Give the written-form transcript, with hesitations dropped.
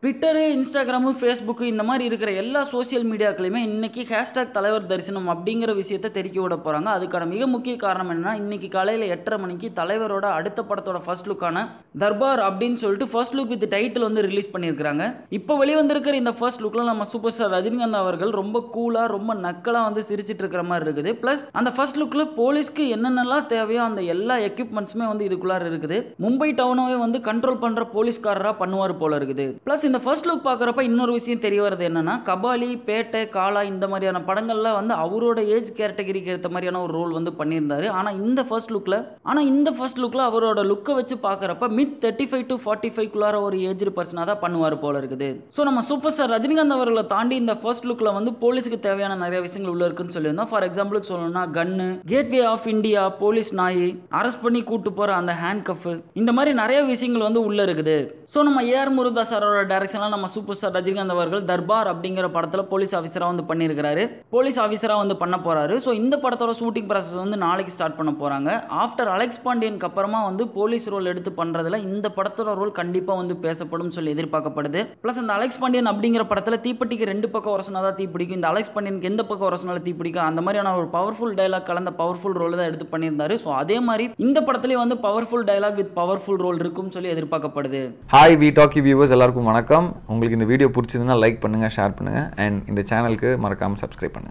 Twitter, Instagram, Facebook இந்த மாதிரி இருக்கிற எல்லா சோசியல் மீடியாக்களையுமே இன்னைக்கு ஹேஷ்டாக் தலைவர் தரிசனம் அப்படிங்கிற விஷயத்தை தெரிவிக்க விட போறாங்க. அதுக்கான மிக முக்கிய காரணம் என்னன்னா, இன்னைக்கு காலையில் 8:30 மணிக்கு தலைவரோட அடுத்த படத்தோட ஃபர்ஸ்ட் லுக்கான தர்பார் அப்படின்னு சொல்லிட்டு ஃபர்ஸ்ட் லுக் வித் டைட்டில் வந்து ரிலீஸ் பண்ணியிருக்காங்க. இப்போ வெளிவந்திருக்கிற இந்த ஃபர்ஸ்ட் லுக்ல நம்ம சூப்பர் ஸ்டார் ரஜினிகாந்த் அவர்கள் ரொம்ப கூலா ரொம்ப நக்கலா வந்து சிரிச்சிட்டு இருக்கிற மாதிரி இருக்குது. பிளஸ் அந்த ஃபர்ஸ்ட் லுக்ல போலீஸ்க்கு என்னென்னலாம் தேவையோ அந்த எல்லா எக்யூப்மெண்ட்ஸுமே வந்து இதுக்குள்ளார இருக்குது. மும்பை டவுனவே வந்து கண்ட்ரோல் பண்ற போலீஸ்காரரா பண்ணுவார் போல இருக்குது. பிளஸ் இந்த ஃபர்ஸ்ட் லுக் பார்க்குறப்ப இன்னொரு விஷயம் தெரிய வருது என்னன்னா, கபாலி, பேட்டை, காலா இந்த மாதிரியான படங்கள்ல வந்து அவரோட ஏஜ் கேட்டகரிக்கு ஏற்ற மாதிரியான ஒரு ரோல் வந்து பண்ணியிருந்தாரு. ஆனால் இந்த ஃபர்ஸ்ட் லுக்ல அவரோட லுக்கை வச்சு பார்க்குறப்ப மிட் 35 to 45 ஒரு ஏஜ்டு பர்சனாக தான் பண்ணுவார் போல இருக்குது. ஸோ நம்ம சூப்பர் ஸ்டார் ரஜினிகாந்த் அவர்களை தாண்டி இந்த ஃபர்ஸ்ட் லுக்ல வந்து போலீஸுக்கு தேவையான நிறைய விஷயங்கள் உள்ள இருக்குன்னு சொல்லியிருந்தோம். ஃபார் எக்ஸாம்பிளுக்கு சொல்லணும்னா கன்னு, கேட்வே ஆஃப் இந்தியா, போலீஸ் நாய், அரெஸ்ட் பண்ணி கூட்டு போற அந்த ஹேண்ட் கஃப், இந்த மாதிரி நிறைய விஷயங்கள் வந்து உள்ள இருக்குது. ஸோ நம்ம ஏஆர் முருகதாஸ் சாரோட டைரக்ஷனில் நம்ம சூப்பர் ஸ்டார் ரஜினிகாந்த் அவர்கள் தர்பார் அப்படிங்கிற படத்தில் போலீஸ் ஆஃபீஸராக வந்து பண்ணியிருக்காரு. போலீஸ் ஆஃபீஸராக வந்து பண்ண போறாரு. ஸோ இந்த படத்தோட ஷூட்டிங் ப்ராசஸ் வந்து நாளைக்கு ஸ்டார்ட் பண்ண போறாங்க. ஆஃப்டர் அலெக்ஸ் பாண்டியனுக்கு அப்புறமா வந்து போலீஸ் ரோல் எடுத்து பண்றதுல இந்த படத்தோட ரோல் கண்டிப்பா வந்து பேசப்படும் சொல்லி எதிர்பார்க்கப்படுது. பிளஸ் அந்த அலெக்ஸ் பாண்டியன் அப்படிங்கிற படத்தில் தீப்பெட்டிக்கு 2 பக்கம் உரசனா தான் தீப்பிடிக்கும், இந்த அலெக்ஸ் பாண்டியனுக்கு எந்த பக்கம் உரசனால தீப்பிடிக்கும், அந்த மாதிரியான ஒரு பவர்ஃபுல் டைலாக் கலந்த பவர்ஃபுல் ரோல் தான் எடுத்து பண்ணியிருந்தாரு. ஸோ அதே மாதிரி இந்த படத்துலேயே வந்து powerful dialogue with powerful role இருக்கும் சொல்லி எதிர்பார்க்கப்படுது. ஹாய் வி டாக்கி வியூவர்ஸ், எல்லாருக்கும் வணக்கம். உங்களுக்கு இந்த வீடியோ பிடிச்சதுன்னா லைக் பண்ணுங்க, ஷேர் பண்ணுங்க, அண்ட் இந்த சேனலுக்கு மறக்காம சப்ஸ்கிரைப் பண்ணுங்க.